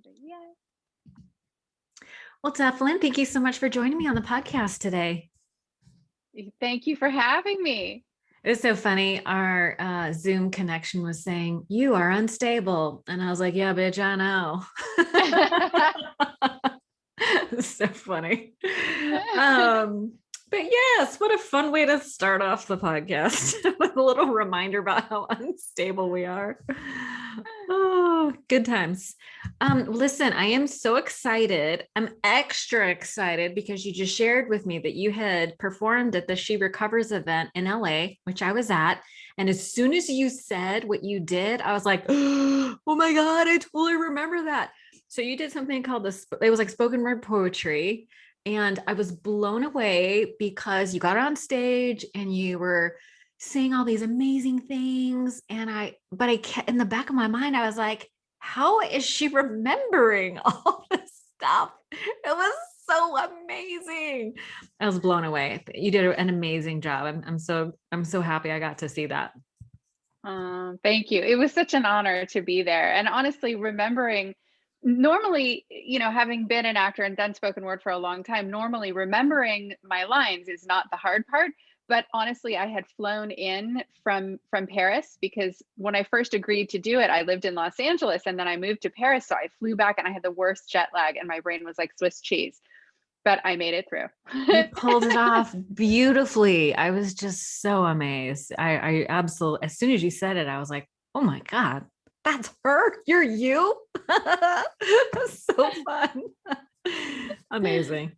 excited. Yay. Well, Dufflyn, thank you so much for joining me on the podcast today. Thank you for having me. It was so funny. Our Zoom connection was saying, you are unstable. And I was like, yeah, bitch, I know. It's so funny. But yes, what a fun way to start off the podcast with a little reminder about how unstable we are. Oh, good times. Listen, I am so excited. I'm extra excited because you just shared with me that you had performed at the She Recovers event in LA, which I was at. And as soon as you said what you did, I was like, oh my God, I totally remember that. So you did something called it was like spoken word poetry. And I was blown away because you got on stage and you were saying all these amazing things. And but I kept in the back of my mind, I was like, how is she remembering all this stuff? It was so amazing. I was blown away. You did an amazing job. I'm so happy I got to see that. Thank you. It was such an honor to be there. And honestly, remembering normally, having been an actor and done spoken word for a long time, normally remembering my lines is not the hard part. But honestly, I had flown in from Paris because when I first agreed to do it, I lived in Los Angeles and then I moved to Paris. So I flew back and I had the worst jet lag and my brain was like Swiss cheese, but I made it through. You pulled it off beautifully. I was just so amazed. I absolutely, as soon as you said it, I was like, oh my God, that's her. You're you. That's so fun. Amazing.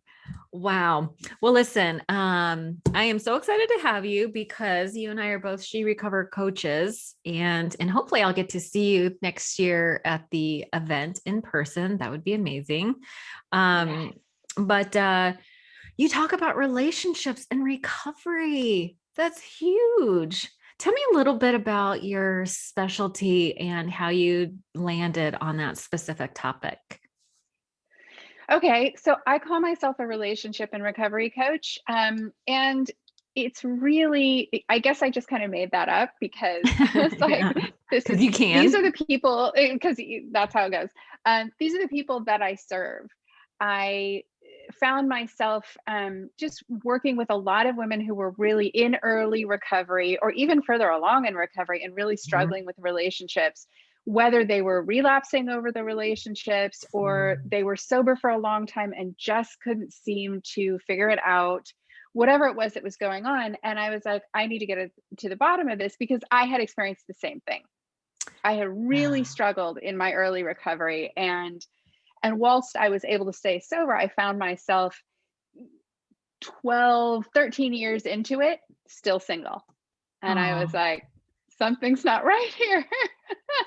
Wow. Well, listen, I am so excited to have you because you and I are both She Recover coaches, and hopefully I'll get to see you next year at the event in person. That would be amazing. Yes. But you talk about relationships and recovery. That's huge. Tell me a little bit about your specialty and how you landed on that specific topic. Okay, so I call myself a relationship and recovery coach. And it's really, I guess I just kind of made that up because it's like, you can. These are the people, because that's how it goes. These are the people that I serve. I found myself just working with a lot of women who were really in early recovery or even further along in recovery and really struggling with relationships, whether they were relapsing over the relationships or they were sober for a long time and just couldn't seem to figure it out, whatever it was that was going on. And I was like, I need to get to the bottom of this because I had experienced the same thing. I had really struggled in my early recovery. And whilst I was able to stay sober, I found myself 12, 13 years into it, still single. And I was like, something's not right here.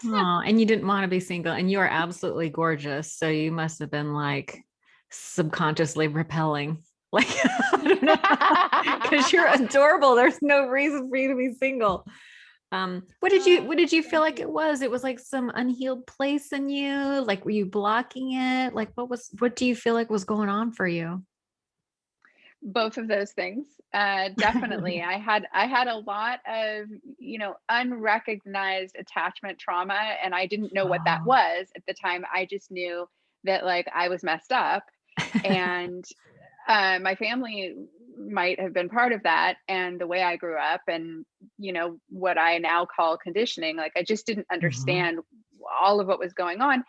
Oh, and you didn't want to be single, and you are absolutely gorgeous. So you must have been like subconsciously repelling, like, because you're adorable. There's no reason for you to be single. What did you feel like it was? It was like some unhealed place in you. Like, were you blocking it? Like, what do you feel like was going on for you? Both of those things. Definitely. I had a lot of, unrecognized attachment trauma, and I didn't know what that was at the time. I just knew that like I was messed up, and my family might have been part of that, and the way I grew up, and what I now call conditioning. Like I just didn't understand all of what was going on.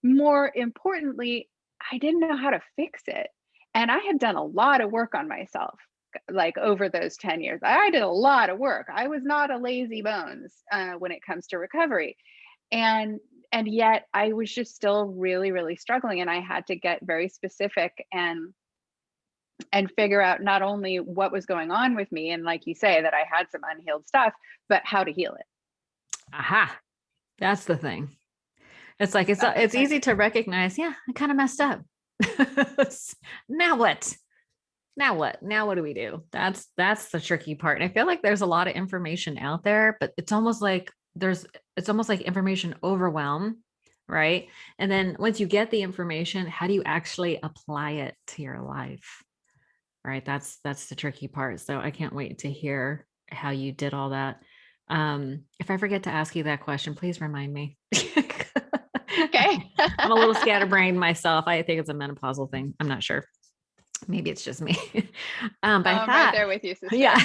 More importantly, I didn't know how to fix it. And I had done a lot of work on myself, like over those 10 years. I did a lot of work. I was not a lazy bones when it comes to recovery. And yet I was just still really, really struggling. And I had to get very specific and figure out not only what was going on with me, and like you say, that I had some unhealed stuff, but how to heal it. Aha. That's the thing. It's like, it's easy to recognize, yeah, I kind of messed up. Now what? Now what do we do? That's the tricky part. And I feel like there's a lot of information out there, but it's almost like information overwhelm, right? And then once you get the information, how do you actually apply it to your life? Right? That's the tricky part. So I can't wait to hear how you did all that. If I forget to ask you that question, please remind me. Okay. I'm a little scatterbrained myself. I think it's a menopausal thing. I'm not sure. Maybe it's just me. But I I'm right thought, there with you, sister. yeah.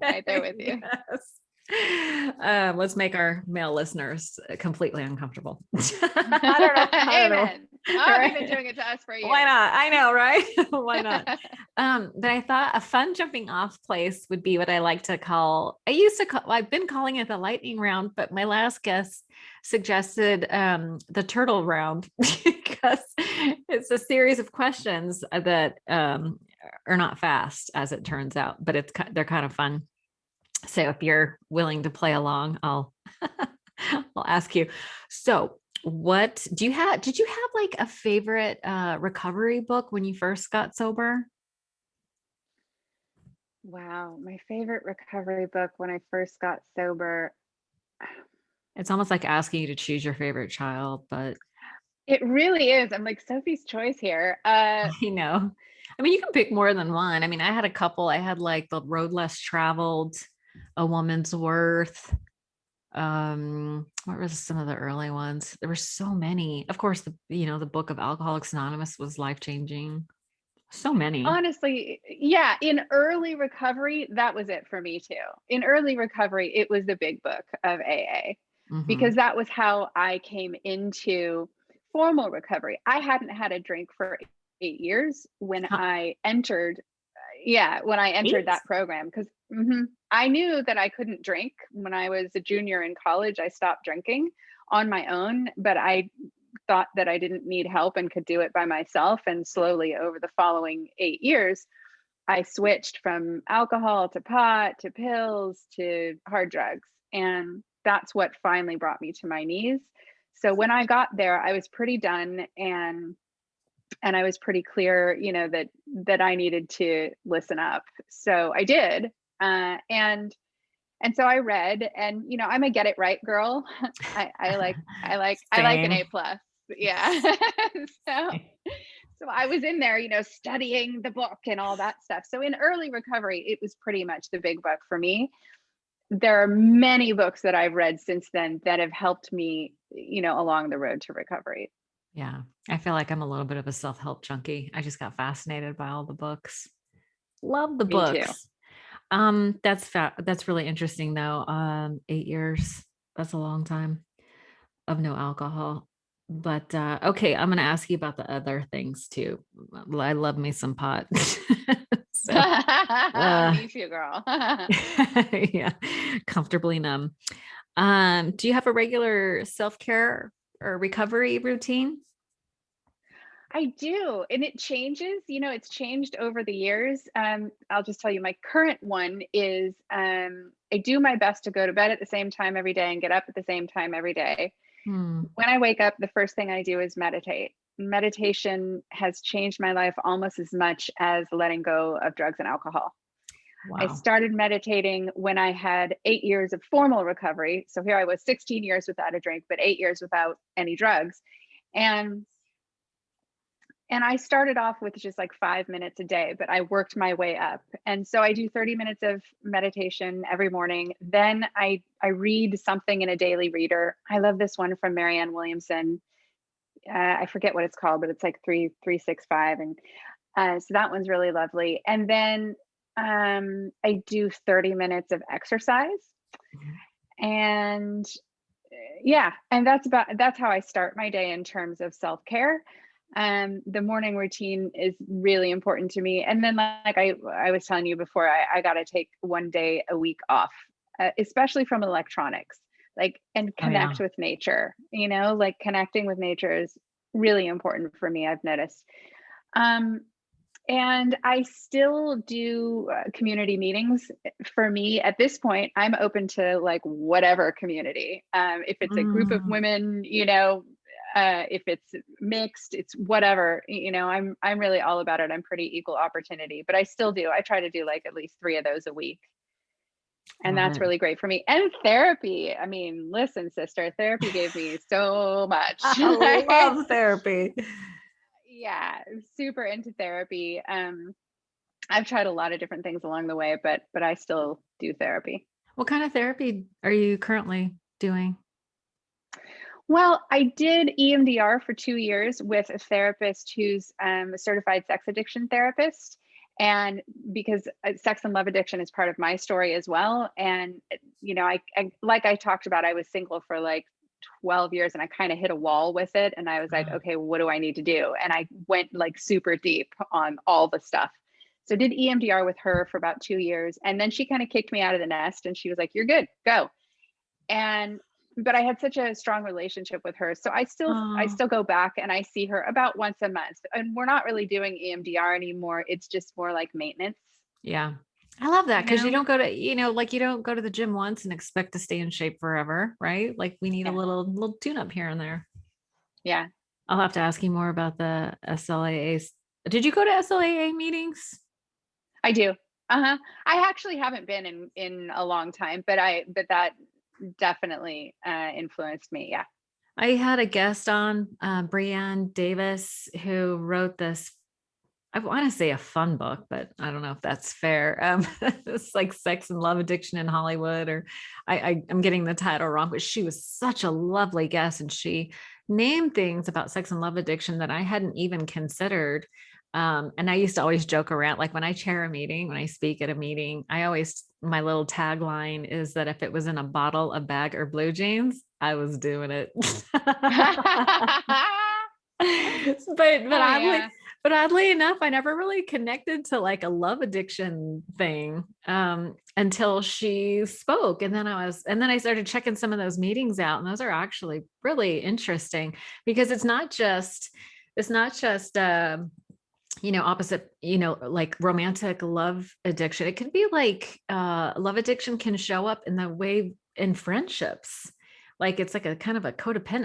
Right there with you. Yes. Let's make our male listeners completely uncomfortable. I don't know. Amen. Oh, they've been doing it to us for years. Why not? I know, right? Why not? But I thought a fun jumping off place would be what I like to call, I've been calling it the lightning round, but my last guest suggested the turtle round because it's a series of questions that are not fast, as it turns out, but they're kind of fun. So if you're willing to play along, I'll ask you. So did you have like a favorite recovery book when you first got sober? Wow, my favorite recovery book when I first got sober. It's almost like asking you to choose your favorite child, but It really is. I'm like Sophie's Choice here. you know, I mean, you can pick more than one. I mean, I had a couple. I had like The Road Less Traveled, A Woman's Worth. What were some of the early ones? There were so many. Of course, the book of Alcoholics Anonymous was life-changing. So many. Honestly, yeah, in early recovery, that was it for me too. In early recovery, it was the big book of AA Mm-hmm. because that was how I came into formal recovery. I hadn't had a drink for 8 years when Huh. I entered, yeah, when I entered 8? that program because I knew that I couldn't drink when I was a junior in college. I stopped drinking on my own, but I thought that I didn't need help and could do it by myself. And slowly over the following 8 years, I switched from alcohol to pot to pills to hard drugs. And that's what finally brought me to my knees. So when I got there, I was pretty done and I was pretty clear, that I needed to listen up. So I did. And so I read, and I'm a get it right girl. I like an Same. A+. Yeah. so so I was in there, studying the book and all that stuff. So in early recovery, it was pretty much the big book for me. There are many books that I've read since then that have helped me, along the road to recovery. Yeah. I feel like I'm a little bit of a self-help junkie. I just got fascinated by all the books. Love the Me too. books. That's really interesting though. 8 years. That's a long time of no alcohol. But okay, I'm gonna ask you about the other things too. I love me some pot. So Me too, girl. yeah, comfortably numb. Do you have a regular self-care or recovery routine? I do. And it changes, it's changed over the years. I'll just tell you my current one is I do my best to go to bed at the same time every day and get up at the same time every day. Hmm. When I wake up, the first thing I do is meditate. Meditation has changed my life almost as much as letting go of drugs and alcohol. I Wow. started meditating when I had 8 years of formal recovery. So here I was 16 years without a drink, but 8 years without any drugs. And I started off with just like 5 minutes a day, but I worked my way up. And so I do 30 minutes of meditation every morning. Then I read something in a daily reader. I love this one from Marianne Williamson. I forget what it's called, but it's like 3365. And so that one's really lovely. And then I do 30 minutes of exercise. And yeah, and that's how I start my day in terms of self-care. The morning routine is really important to me. And then like I was telling you before, I got to take one day a week off, especially from electronics, like, and Oh yeah. connect with nature, like connecting with nature is really important for me, I've noticed. Um, and I still do community meetings. For me, at this point, I'm open to like whatever community. If it's a group of Mm. women, if it's mixed, it's whatever. I'm really all about it. I'm pretty equal opportunity, but I still do. I try to do like at least 3 of those a week, and Love that's it. really great for me. And therapy. I mean, listen, sister, therapy gave me so much. I love therapy. Yeah, super into therapy. I've tried a lot of different things along the way, but I still do therapy. What kind of therapy are you currently doing? Well, I did EMDR for 2 years with a therapist who's a certified sex addiction therapist. And because sex and love addiction is part of my story as well. And, like I talked about, I was single for like 12 years and I kind of hit a wall with it. And I was like, okay, what do I need to do? And I went like super deep on all the stuff. So I did EMDR with her for about 2 years. And then she kind of kicked me out of the nest and she was like, you're good, go. And but I had such a strong relationship with her. So I still go back and I see her about once a month. And we're not really doing EMDR anymore. It's just more like maintenance. Yeah. I love that because you don't go to, like you don't go to the gym once and expect to stay in shape forever, right? Like we need a little tune up here and there. Yeah. I'll have to ask you more about the SLAAs. Did you go to SLAA meetings? I do. I actually haven't been in a long time, but that definitely influenced me. Yeah. I had a guest on, Brianne Davis, who wrote this, I want to say a fun book, but I don't know if that's fair. It's like Sex and Love Addiction in Hollywood, or I'm getting the title wrong, but she was such a lovely guest. And she named things about sex and love addiction that I hadn't even considered. And I used to always joke around, like when I chair a meeting, when I speak at a meeting, my little tagline is that if it was in a bottle, a bag, or blue jeans, I was doing it. But oddly enough, I never really connected to like a love addiction thing until she spoke. And then I started checking some of those meetings out, and those are actually really interesting because it's not just opposite, like romantic love addiction. It can be like love addiction can show up in the way in friendships. Like it's like a kind of a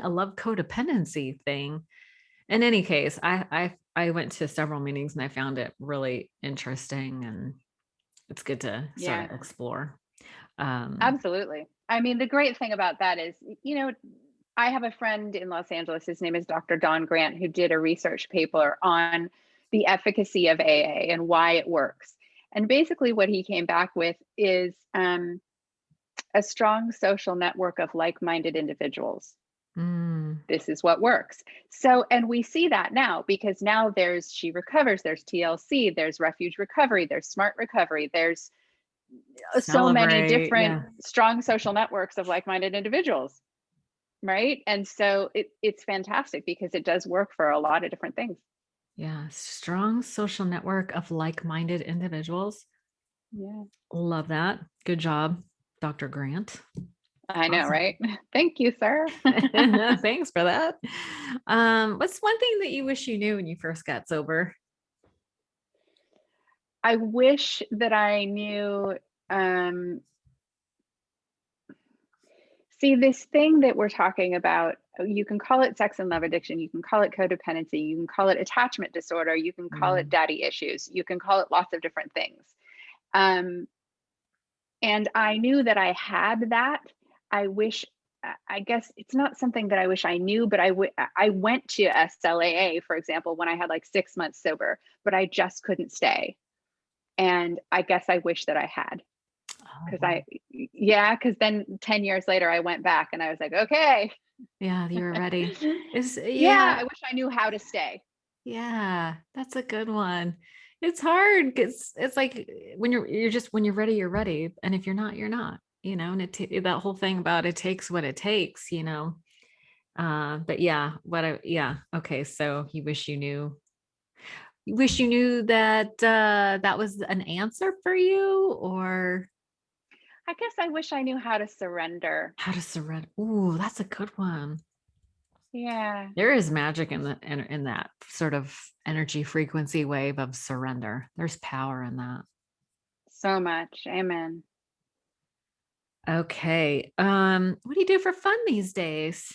love codependency thing. In any case, I went to several meetings and I found it really interesting, and it's good to sort of explore. Absolutely. I mean, the great thing about that is, I have a friend in Los Angeles. His name is Dr. Don Grant, who did a research paper on the efficacy of AA and why it works. And basically what he came back with is a strong social network of like-minded individuals. This is what works. So, and we see that now because now there's She Recovers, there's TLC, there's Refuge Recovery, there's Smart Recovery, there's so many different strong social networks of like-minded individuals. Right. And so it's fantastic because it does work for a lot of different things. Yeah. Strong social network of like-minded individuals. Yeah. Love that. Good job, Dr. Grant. I know, right? Thank you, sir. Thanks for that. What's one thing that you wish you knew when you first got sober? I wish that I knew, see, this thing that we're talking about, you can call it sex and love addiction, you can call it codependency, you can call it attachment disorder, you can call it daddy issues, you can call it lots of different things. And I knew that I had that. I guess it's not something that I wish I knew, but I went to SLAA, for example, when I had like 6 months sober, but I just couldn't stay. And I guess I wish that I had. Because then 10 years later, I went back and I was like, okay. Yeah, you were ready. I wish I knew how to stay. Yeah, that's a good one. It's hard because it's like when you're ready, you're ready. And if you're not, you're not, and that whole thing about it takes what it takes, but okay. So you wish you knew that that was an answer for you, or I guess I wish I knew how to surrender. Ooh, that's a good one. Yeah. There is magic in that sort of energy frequency wave of surrender. There's power in that. So much. Amen. Okay. What do you do for fun these days?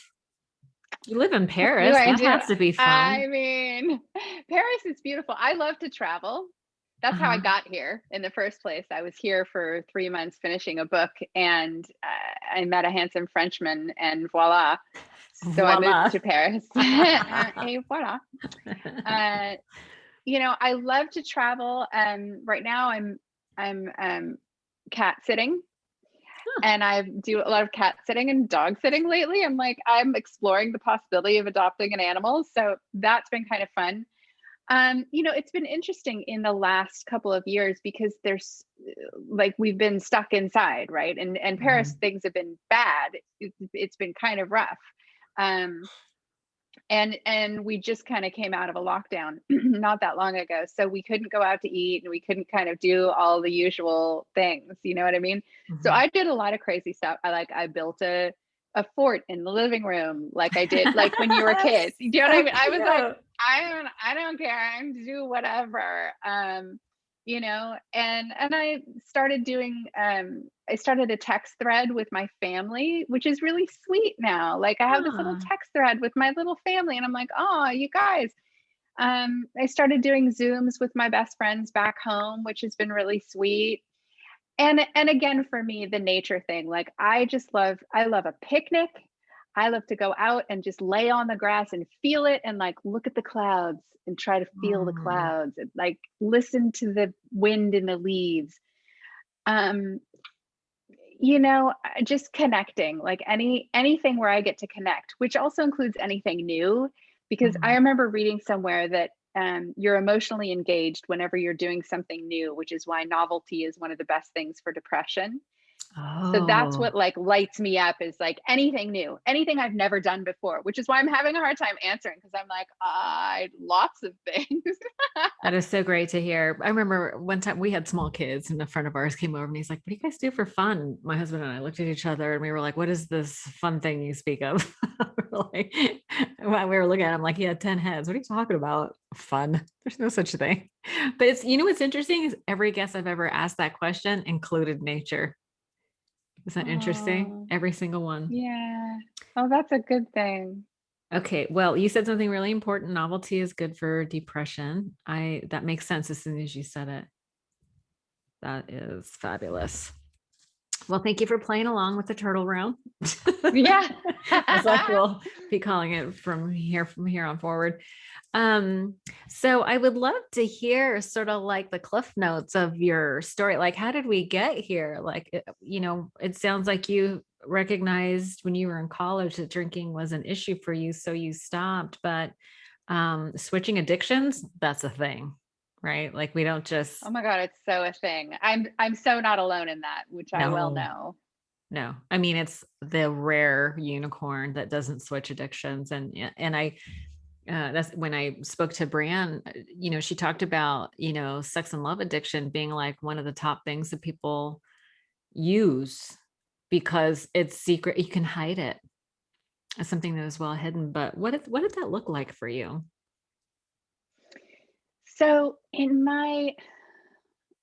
You live in Paris. That has to be fun. I mean, Paris is beautiful. I love to travel. That's how I got here in the first place. I was here for 3 months finishing a book, and I met a handsome Frenchman, and voila. So I moved to Paris. Et voila. I love to travel. Right now I'm cat sitting. And I do a lot of cat sitting and dog sitting lately. I'm exploring the possibility of adopting an animal. So that's been kind of fun. It's been interesting in the last couple of years because there's like we've been stuck inside, right? And Paris, things have been bad. It's been kind of rough. And we just kind of came out of a lockdown not that long ago. So we couldn't go out to eat and we couldn't kind of do all the usual things, you know what I mean? So I did a lot of crazy stuff. I built a fort in the living room, like I did like when you were kids. Do you know what I mean? I was like, I don't care. I'm to do whatever. And I started doing I started a text thread with my family, which is really sweet now. Like I have this little text thread with my little family and I'm like, oh, you guys. I started doing Zooms with my best friends back home, which has been really sweet. And again, for me, the nature thing, like I love a picnic. I love to go out and just lay on the grass and feel it and like look at the clouds and try to feel the clouds and like listen to the wind in the leaves. Just connecting, like anything where I get to connect, which also includes anything new, because I remember reading somewhere that you're emotionally engaged whenever you're doing something new, which is why novelty is one of the best things for depression. So that's what like lights me up is like anything new, anything I've never done before, which is why I'm having a hard time answering because I'm like, lots of things. That is so great to hear. I remember one time we had small kids and a friend of ours came over and he's like, what do you guys do for fun? My husband and I looked at each other and we were like, what is this fun thing you speak of? We were looking at him like he had 10 heads. What are you talking about? Fun. There's no such thing. But it's, what's interesting is every guest I've ever asked that question included nature. Isn't that interesting? Every single one. Yeah. Oh, that's a good thing. Okay. Well, you said something really important. Novelty is good for depression. That makes sense as soon as you said it. That is fabulous. Well, thank you for playing along with the turtle round. Yeah. As I will be calling it from here on forward. So I would love to hear sort of like the cliff notes of your story. Like, how did we get here? Like, it sounds like you recognized when you were in college that drinking was an issue for you, so you stopped. But switching addictions, that's a thing, right? Like we don't just. Oh my God, it's so a thing. I'm so not alone in that, which I well know. No, I mean, it's the rare unicorn that doesn't switch addictions. And that's when I spoke to Brianne, she talked about, sex and love addiction being like one of the top things that people use because it's secret. You can hide it as something that is well hidden. But what did that look like for you? So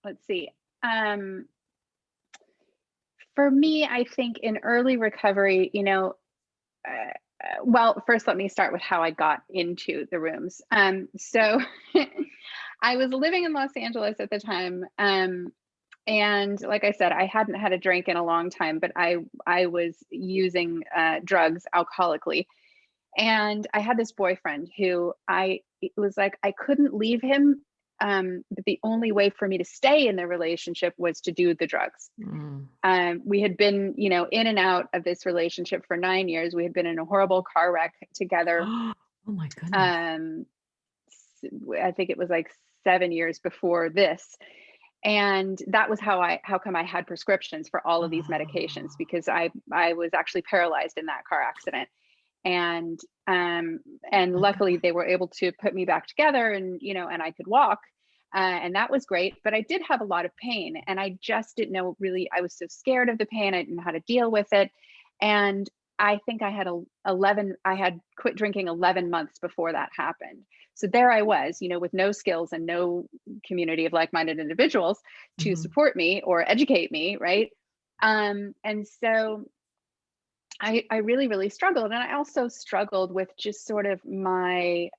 let's see. For me, I think in early recovery, well, first let me start with how I got into the rooms. So I was living in Los Angeles at the time. And like I said, I hadn't had a drink in a long time, but I was using drugs alcoholically. And I had this boyfriend who it was like I couldn't leave him. But the only way for me to stay in the relationship was to do the drugs. We had been, in and out of this relationship for 9 years. We had been in a horrible car wreck together. Oh my goodness. I think it was like 7 years before this. And that was how come I had prescriptions for all of these medications, because I was actually paralyzed in that car accident. And luckily they were able to put me back together and, and I could walk. And that was great, but I did have a lot of pain and I just didn't know really, I was so scared of the pain. I didn't know how to deal with it. And I think I had I had quit drinking 11 months before that happened. So there I was, with no skills and no community of like-minded individuals to support me or educate me. Right. And so I really, really struggled. And I also struggled with just sort of my,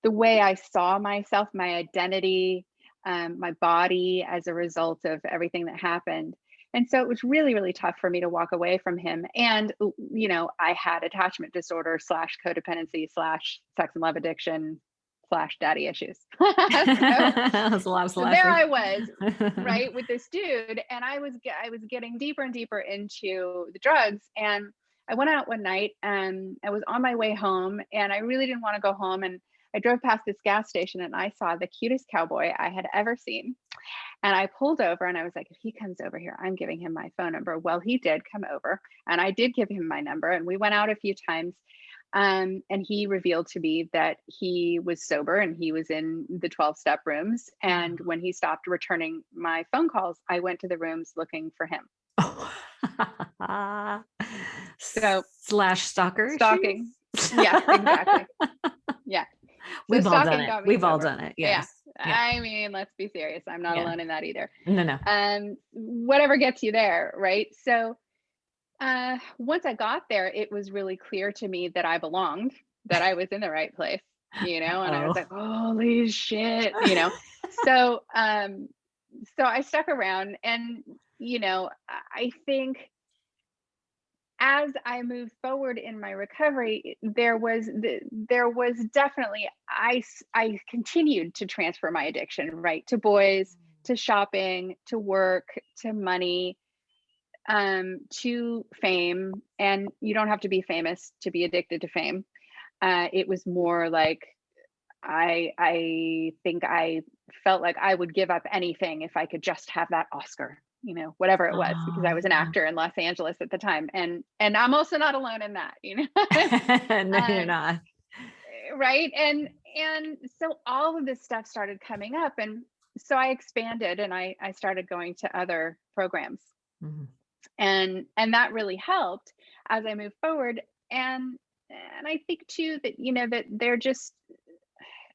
the way I saw myself, my identity, my body as a result of everything that happened. And so it was really, really tough for me to walk away from him. And, I had attachment disorder / codependency / sex and love addiction daddy issues. That's a lot of So there I was, right, with this dude, and I was getting deeper and deeper into the drugs. And I went out one night and I was on my way home, and I really didn't want to go home. And I drove past this gas station and I saw the cutest cowboy I had ever seen. And I pulled over and I was like, if he comes over here, I'm giving him my phone number. Well, he did come over, and I did give him my number, and we went out a few times. And he revealed to me that he was sober and he was in the 12-step rooms. And when he stopped returning my phone calls, I went to the rooms looking for him. So slash stalker. Stalking. Yes, exactly. Yeah. So We've all done it. We've all done it. Yes. Yeah. I mean, let's be serious. I'm not alone in that either. No. Whatever gets you there, right? So once I got there, it was really clear to me that I belonged, that I was in the right place, and I was like, holy shit, So, so I stuck around, and, I think as I moved forward in my recovery, there was definitely, I continued to transfer my addiction, right? To boys, to shopping, to work, to money, to fame. And you don't have to be famous to be addicted to fame. It was more like, I think I felt like I would give up anything if I could just have that Oscar, whatever it was, because I was an actor in Los Angeles at the time. And I'm also not alone in that, No, you're not. Right. And so all of this stuff started coming up. And so I expanded, and I started going to other programs. Mm-hmm. And that really helped as I moved forward. And I think too that, that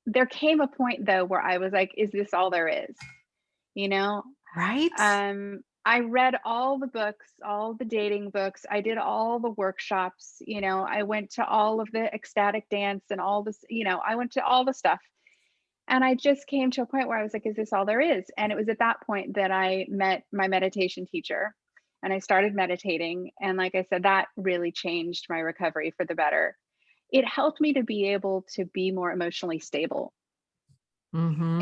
there came a point though where I was like, is this all there is? Right. I read all the books, all the dating books. I did all the workshops, I went to all of the ecstatic dance and all this, I went to all the stuff. And I just came to a point where I was like, is this all there is? And it was at that point that I met my meditation teacher, and I started meditating. And like I said, that really changed my recovery for the better. It helped me to be able to be more emotionally stable. Mm-hmm.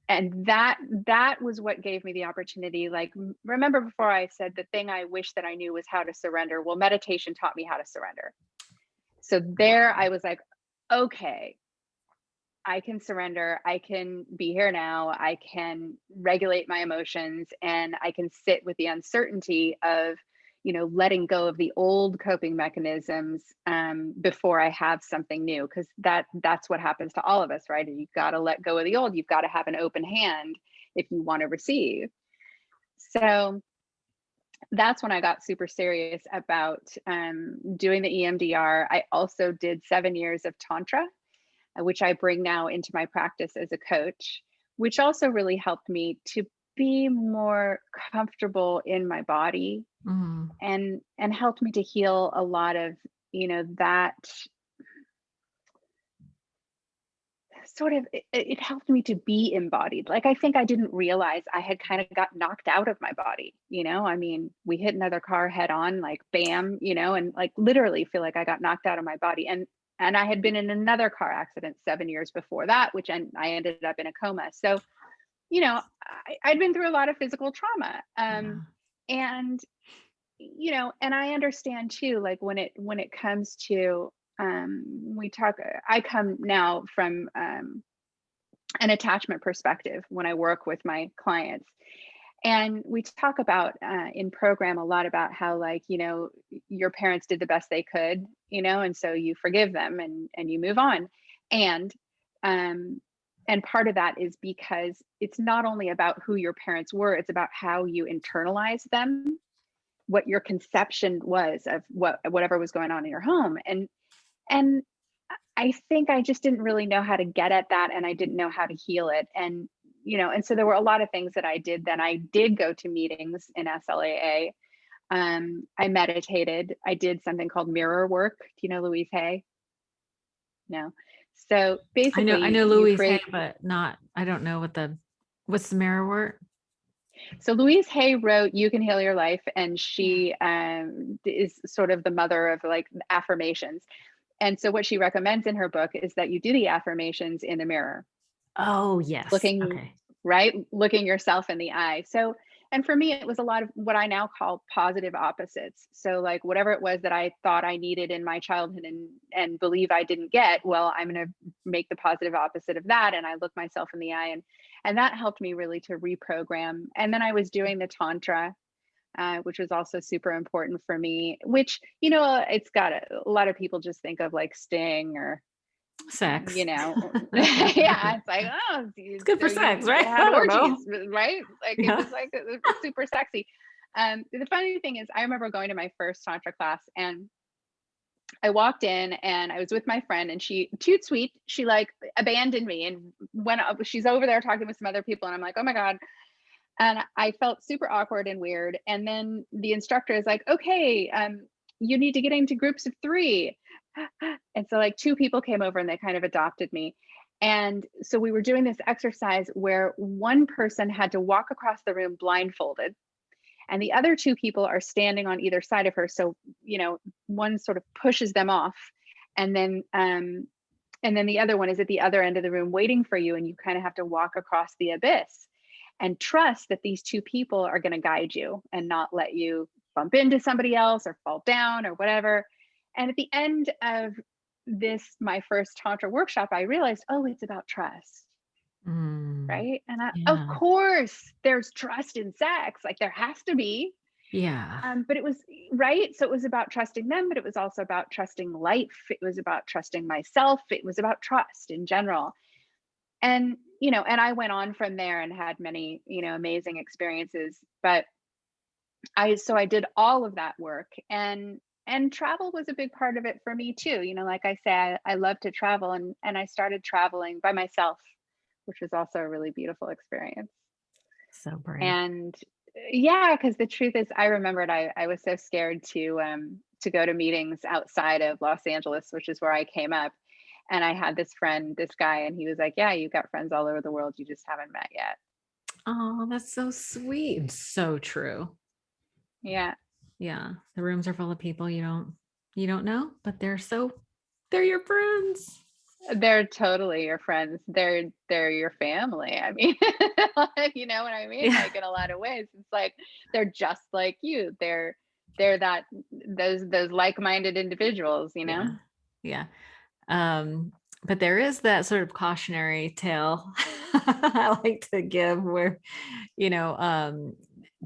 And that was what gave me the opportunity. Like, remember before I said the thing I wish that I knew was how to surrender? Well, meditation taught me how to surrender. So there I was like, okay, I can surrender. I can be here now. I can regulate my emotions, and I can sit with the uncertainty of, letting go of the old coping mechanisms before I have something new. Because that's what happens to all of us, right? You've got to let go of the old. You've got to have an open hand if you want to receive. So that's when I got super serious about doing the EMDR. I also did 7 years of Tantra, which I bring now into my practice as a coach, which also really helped me to be more comfortable in my body, and helped me to heal a lot of, that sort of, it helped me to be embodied. Like, I think I didn't realize I had kind of got knocked out of my body, I mean, we hit another car head on, like, bam, and like literally feel like I got knocked out of my body. And I had been in another car accident 7 years before that, which I ended up in a coma. So, I'd been through a lot of physical trauma. And, and I understand too, like when it comes to, I come now from an attachment perspective when I work with my clients. And we talk about in program a lot about how, like, your parents did the best they could, and so you forgive them and you move on. And part of that is because it's not only about who your parents were, it's about how you internalize them, what your conception was of whatever was going on in your home. And I think I just didn't really know how to get at that, and I didn't know how to heal it. And and so there were a lot of things that I did. Then I did go to meetings in SLAA. I meditated. I did something called mirror work. Do you know Louise Hay? No. So basically, I know Louise Hay, but I don't know what's the mirror work. So Louise Hay wrote You Can Heal Your Life, and she is sort of the mother of like affirmations. And so what she recommends in her book is that you do the affirmations in the mirror, Oh, yes. looking, Okay. right? Looking yourself in the eye. So, and for me, it was a lot of what I now call positive opposites. So like whatever it was that I thought I needed in my childhood and believe I didn't get, well, I'm going to make the positive opposite of that. And I look myself in the eye, and that helped me really to reprogram. And then I was doing the Tantra, which was also super important for me, which, it's got a lot of people just think of like Sting or, Sex. yeah, it's like, oh, It's good so for sex, you right? had I don't orgies, know. right? Like it Yeah. was like super sexy. The funny thing is, I remember going to my first Tantra class, and I walked in and I was with my friend, and she, too sweet, she like abandoned me and went up. She's over there talking with some other people, and I'm like, oh my God. And I felt super awkward and weird. And then the instructor is like, okay, you need to get into groups of 3. And so like 2 people came over and they kind of adopted me. And so we were doing this exercise where one person had to walk across the room blindfolded, and the other 2 people are standing on either side of her. So, one sort of pushes them off, and then the other one is at the other end of the room waiting for you, and you kind of have to walk across the abyss and trust that these 2 people are going to guide you and not let you bump into somebody else or fall down or whatever. And at the end of this, my first Tantra workshop, I realized, oh, it's about trust. Right. And of Yeah. course, there's trust in sex, like there has to be. Yeah. But it was right. So it was about trusting them, but it was also about trusting life. It was about trusting myself. It was about trust in general. And, and I went on from there and had many, amazing experiences. But I did all of that work, and travel was a big part of it for me too. Like I say, I love to travel, and I started traveling by myself, which was also a really beautiful experience. So brave. And yeah, because the truth is, I remembered I was so scared to go to meetings outside of Los Angeles, which is where I came up. And I had this friend, this guy, and he was like, yeah, you've got friends all over the world. You just haven't met yet. Oh, that's so sweet. So true. Yeah. Yeah. The rooms are full of people you don't know, but they're your friends. They're totally your friends. They're your family. I mean, you know what I mean? Yeah. Like in a lot of ways, it's like they're just like you. They're those like-minded individuals, Yeah. Yeah. But there is that sort of cautionary tale I like to give where,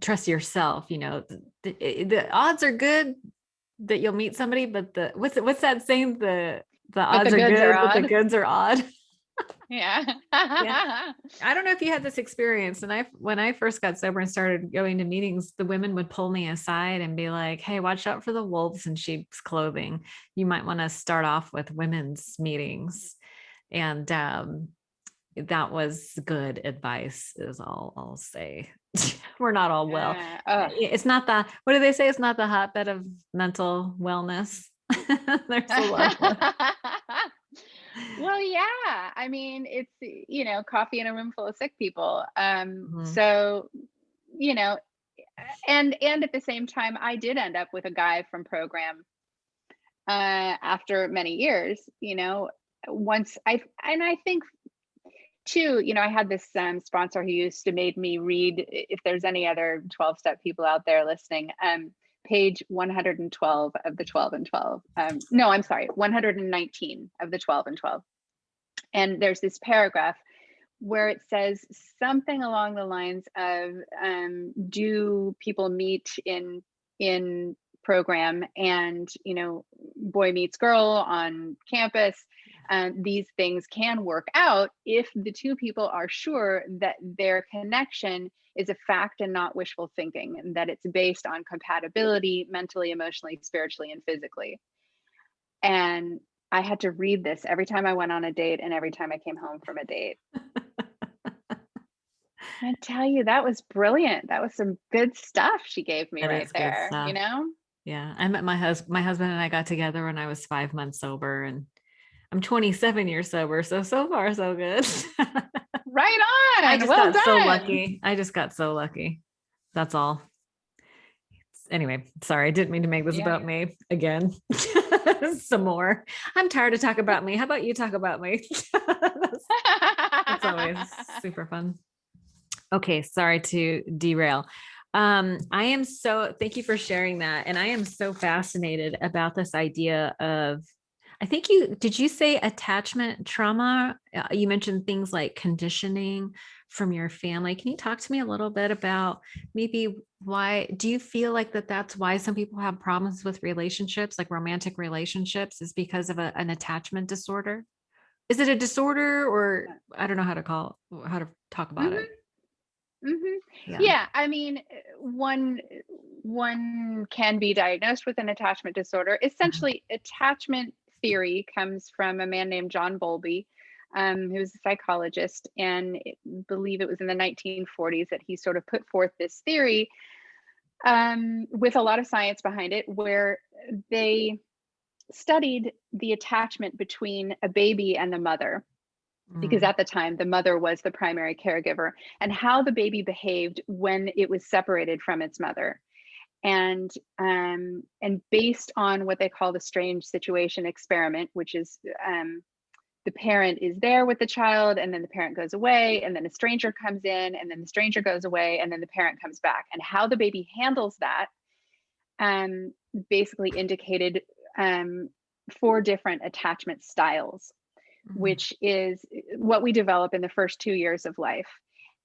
trust yourself, the odds are good that you'll meet somebody, but what's that saying? The But the odds are goods are good, but the odd. goods are odd. Yeah. Yeah. I don't know if you had this experience. And when I first got sober and started going to meetings, the women would pull me aside and be like, hey, watch out for the wolves in sheep's clothing. You might want to start off with women's meetings. And that was good advice, is all I'll say. We're not all well. It's not what do they say? It's not the hotbed of mental wellness. There's a lot of Well, yeah. I mean, it's, coffee in a room full of sick people. Mhm. So, you know, and at the same time, I did end up with a guy from program after many years, once I think too, I had this sponsor who used to made me read, if there's any other 12-step people out there listening, page 112 of the 12 and 12. No, I'm sorry, 119 of the 12 and 12. And there's this paragraph where it says something along the lines of, do people meet in program, and boy meets girl on campus, these things can work out if the 2 people are sure that their connection is a fact and not wishful thinking, and that it's based on compatibility mentally, emotionally, spiritually, and physically. And I had to read this every time I went on a date and every time I came home from a date. I tell you, that was brilliant. That was some good stuff she gave me That right is good there, stuff. Yeah. I met my husband and I got together when I was 5 months sober, and I'm 27 years sober. So far, so good. Right I on. just Well got so done. lucky. That's all. Anyway, sorry. I didn't mean to make this about me again. some more. I'm tired of talking about me. How about you talk about me? That's always super fun. Okay. Sorry to derail. Thank you for sharing that. And I am so fascinated about this idea of, did you say attachment trauma? You mentioned things like conditioning from your family. Can you talk to me a little bit about maybe why, do you feel like that's why some people have problems with relationships, like romantic relationships, is because of an attachment disorder? Is it a disorder, or I don't know how to talk about Mhm. it. Mhm. Yeah. Yeah, I mean, one can be diagnosed with an attachment disorder. Essentially, attachment theory comes from a man named John Bowlby, who was a psychologist, and believe it was in the 1940s that he sort of put forth this theory, with a lot of science behind it, where they studied the attachment between a baby and the mother, because Mm. at the time the mother was the primary caregiver, and how the baby behaved when it was separated from its mother. And based on what they call the strange situation experiment, which is, the parent is there with the child, and then the parent goes away, and then a stranger comes in, and then the stranger goes away, and then the parent comes back, and how the baby handles that, um, basically indicated, um, 4 different attachment styles, Mm. which is what we develop in the first 2 years of life.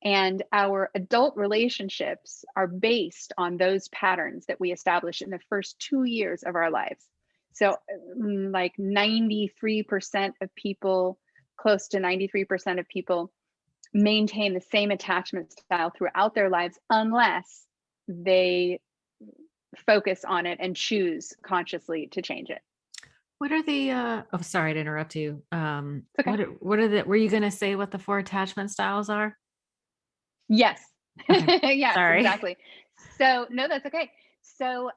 And our adult relationships are based on those patterns that we establish in the first 2 years of our lives. So, like 93% of people, close to 93% of people, maintain the same attachment style throughout their lives unless they focus on it and choose consciously to change it. What are the oh, sorry to interrupt you. Okay. What are were you going to say what the 4 attachment styles are? Yes. Okay. Yes, Sorry. exactly. So, no, that's okay. So,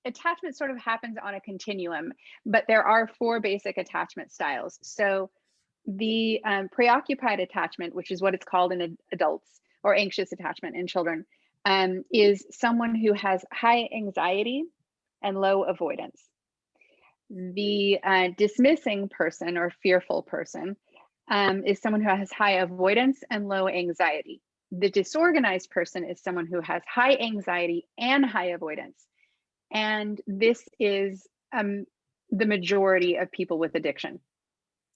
attachment sort of happens on a continuum, but there are 4 basic attachment styles. So, the preoccupied attachment, which is what it's called in adults, or anxious attachment in children, is someone who has high anxiety and low avoidance. The dismissing person, or fearful person, is someone who has high avoidance and low anxiety. The disorganized person is someone who has high anxiety and high avoidance. And this is, the majority of people with addiction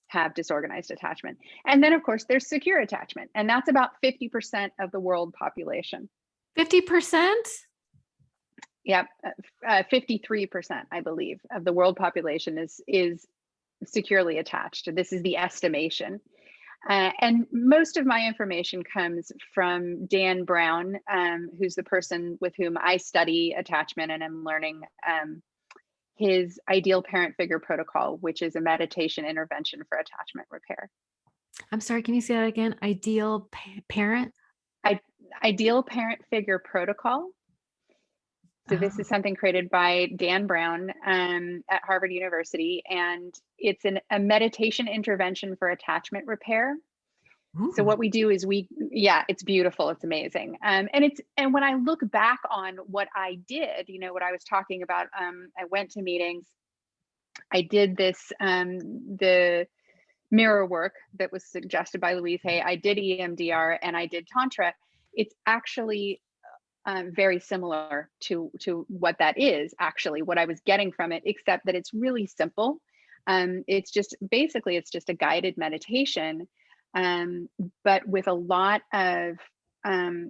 have disorganized attachment. And then, of course, there's secure attachment, and that's about 50% of the world population. 50%? Yep, 53%, I believe, of the world population is securely attached. This is the estimation. And most of my information comes from Dan Brown, who's the person with whom I study attachment, and I'm learning, his ideal parent figure protocol, which is a meditation intervention for attachment repair. I'm sorry, can you say that again? Ideal parent? I, ideal parent figure protocol. So this Oh. is something created by Dan Brown, at Harvard University, and it's a meditation intervention for attachment repair. So Ooh. what we do is yeah, it's beautiful. It's amazing. And when I look back on what I did, what I was talking about, I went to meetings, I did this, the mirror work that was suggested by Louise Hay, I did EMDR, and I did Tantra. It's actually, very similar to what that is actually what I was getting from it, except that it's really simple. It's just a guided meditation, um, but with a lot of,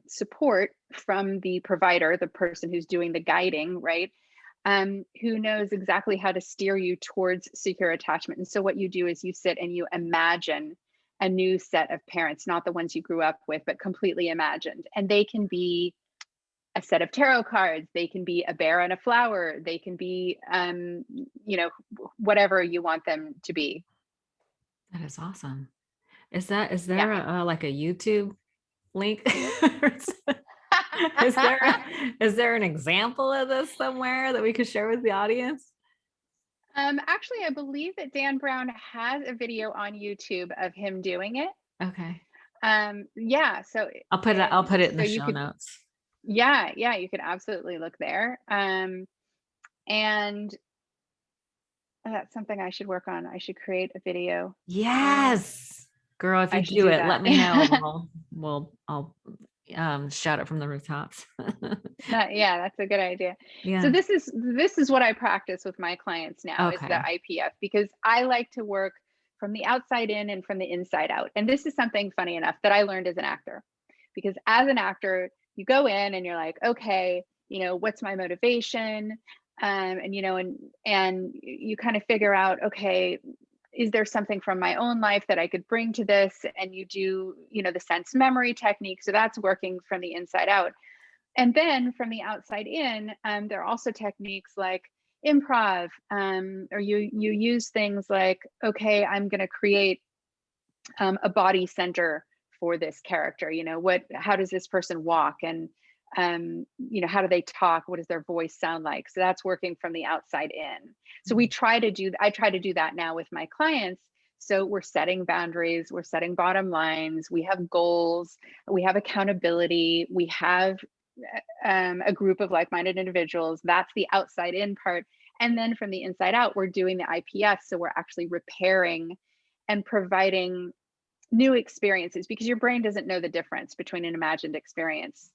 support from the provider, the person who's doing the guiding, right? Who knows exactly how to steer you towards secure attachment. And so what you do is you sit and you imagine a new set of parents, not the ones you grew up with, but completely imagined. And they can be a set of tarot cards, they can be a bear and a flower, they can be, whatever you want them to be. That is awesome. Is Yeah. there like a YouTube link? Is there is there an example of this somewhere that we could share with the audience? Actually, I believe that Dan Brown has a video on YouTube of him doing it. Okay. Yeah, I'll put it in so the you show could, notes. yeah, you could absolutely look there. And That's something I should work on. I should create a video. Yes. Girl, if I you should do do it, that. let me know. I'll shout it from the rooftops. Yeah, that's a good idea. So Yeah. this is what I practice with my clients now is the Okay. IPF, because I like to work from the outside in and from the inside out. And this is something funny enough that I learned as an actor. Because as an actor, you go in and you're like, okay, what's my motivation? And you kind of figure out, okay, is there something from my own life that I could bring to this? And you do, the sense memory technique. So that's working from the inside out. And then from the outside in, there are also techniques like improv, or you use things like, okay, I'm going to create a body center for this character. How does this person walk, and how do they talk? What does their voice sound like? So that's working from the outside in. So I try to do that now with my clients. So we're setting boundaries, we're setting bottom lines, we have goals, we have accountability, we have a group of like-minded individuals. That's the outside in part. And then from the inside out, we're doing the IPS. So we're actually repairing and providing new experiences, because your brain doesn't know the difference between an imagined experience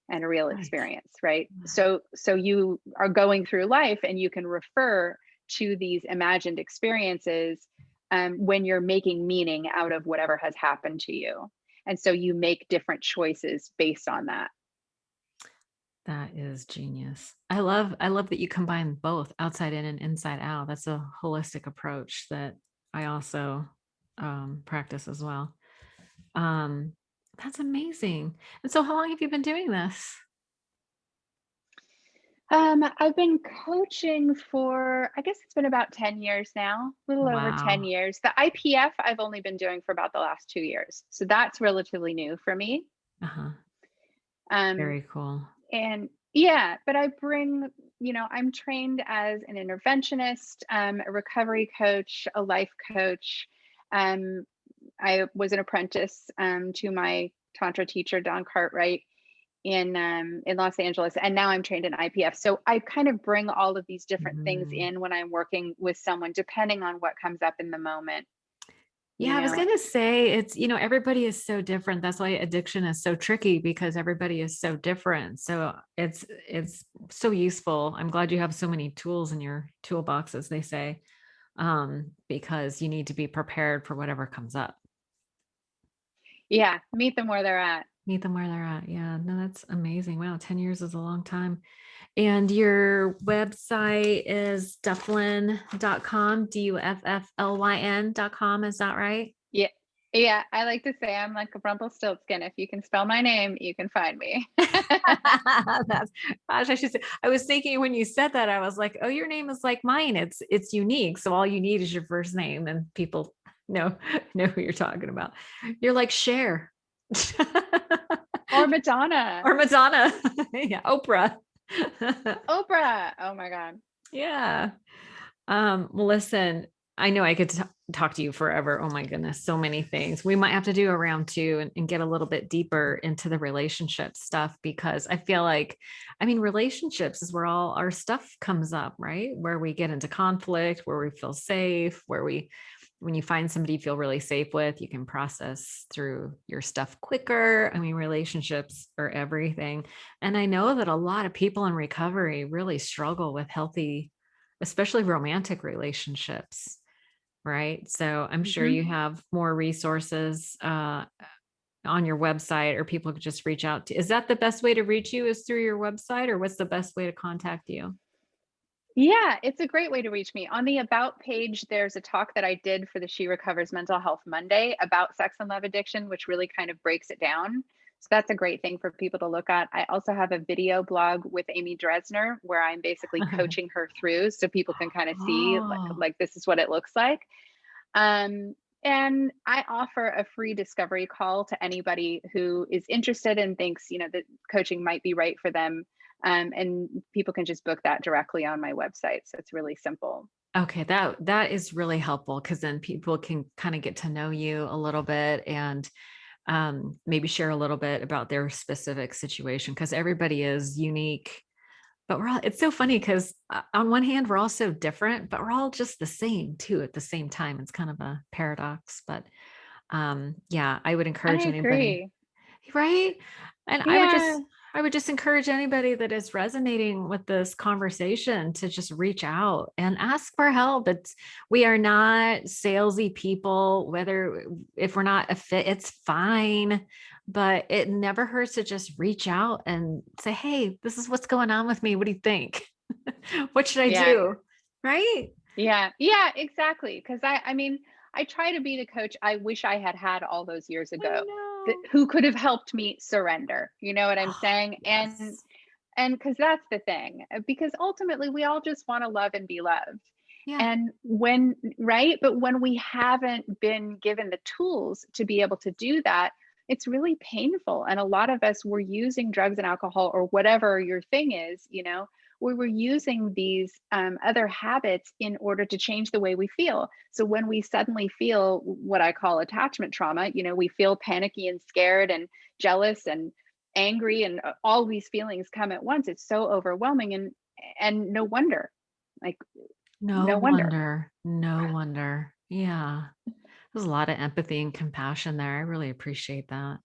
and a real Right. experience, right? So you are going through life and you can refer to these imagined experiences when you're making meaning out of whatever has happened to you. And so you make different choices based on that. That is genius. I love that you combine both outside in and inside out. That's a holistic approach that I also practice as well. Um, that's amazing. And so how long have you been doing this? I've been coaching for, I guess it's been about 10 years now, a little over 10 Wow. years. The IPF I've only been doing for about the last 2 years. So that's relatively new for me. Uh-huh. Um, Very cool. and yeah, but I bring, I'm trained as an interventionist, a recovery coach, a life coach. Um, I was an apprentice to my Tantra teacher, Don Cartwright, in Los Angeles, and now I'm trained in IPF. So I kind of bring all of these different things Mhm. in when I'm working with someone, depending on what comes up in the moment, you Yeah, I was know. gonna say it's, everybody is so different. That's why addiction is so tricky because everybody is so different. So it's so useful. I'm glad you have so many tools in your toolbox, as they say, because you need to be prepared for whatever comes up. Yeah, meet them where they're at. Meet them where they're at. Yeah, no, that's amazing. Wow, 10 years is a long time. And your website is Dufflyn.com, Dufflyn.com. Is that right? Yeah. Yeah, I like to say I'm like a Rumpelstiltskin. If you can spell my name, you can find me. That's, gosh, I should say. I was thinking when you said that, I was like, oh, your name is like mine. It's unique. So all you need is your first name, and people know know who you're talking about. You're like Cher. Or Madonna. Or Madonna. Yeah, Oprah. Oprah. Oh my God. Yeah. Well, listen, I know I could talk to you forever. Oh my goodness, so many things. We might have to do a round two and get a little bit deeper into the relationship stuff, because I feel like, relationships is where all our stuff comes up, right? Where we get into conflict, where we feel safe, when you find somebody you feel really safe with, you can process through your stuff quicker. Relationships are everything. And I know that a lot of people in recovery really struggle with healthy, especially romantic relationships, right? So I'm sure Mhm. you have more resources on your website, or people could just reach out to. Is that the best way to reach you, is through your website, or what's the best way to contact you? Yeah, it's a great way to reach me. On the About page, there's a talk that I did for the She Recovers Mental Health Monday about sex and love addiction, which really kind of breaks it down. So that's a great thing for people to look at. I also have a video blog with Amy Dresner where I'm basically coaching her through, so people can kind of see like Oh, like this is what it looks like. Um, and I offer a free discovery call to anybody who is interested and thinks, that coaching might be right for them. And people can just book that directly on my website. So it's really simple. okay. That is really helpful, because then people can kind of get to know you a little bit, and maybe share a little bit about their specific situation, because everybody is unique. but it's so funny because on one hand, we're all so different, but we're all just the same too at the same time. It's kind of a paradox, but yeah, I would I encourage anybody, agree. right? And Yeah. I would just encourage anybody that is resonating with this conversation to just reach out and ask for help. We are not salesy people, whether if we're not a fit, it's fine, but it never hurts to just reach out and say, hey, this is what's going on with me. What do you think? What should I Yeah. do? Right? Yeah. Yeah, exactly. Cause I mean, I try to be the coach I wish I had had all those years I ago know. who could have helped me surrender. You know what I'm Oh, saying? yes. And because that's the thing, because ultimately we all just want to love and be loved. Yeah. And when, right? But when we haven't been given the tools to be able to do that, it's really painful. And a lot of us were using drugs and alcohol or whatever your thing is, we were using these other habits in order to change the way we feel. So when we suddenly feel what I call attachment trauma, we feel panicky and scared and jealous and angry and all these feelings come at once. It's so overwhelming, and no wonder, like, No no wonder. wonder. No wonder. Yeah. There's a lot of empathy and compassion there. I really appreciate that.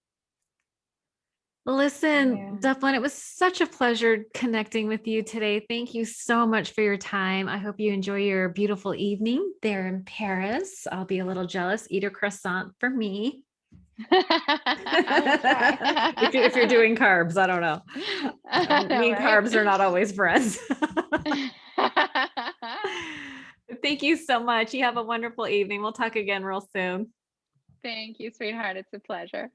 Listen, Yeah. Dufflyn, it was such a pleasure connecting with you today. Thank you so much for your time. I hope you enjoy your beautiful evening there in Paris. I'll be a little jealous. Eat a croissant for me. I will If you're try. doing carbs, I don't know. Me and Right. carbs are not always friends. Thank you so much. You have a wonderful evening. We'll talk again real soon. Thank you, sweetheart. It's a pleasure.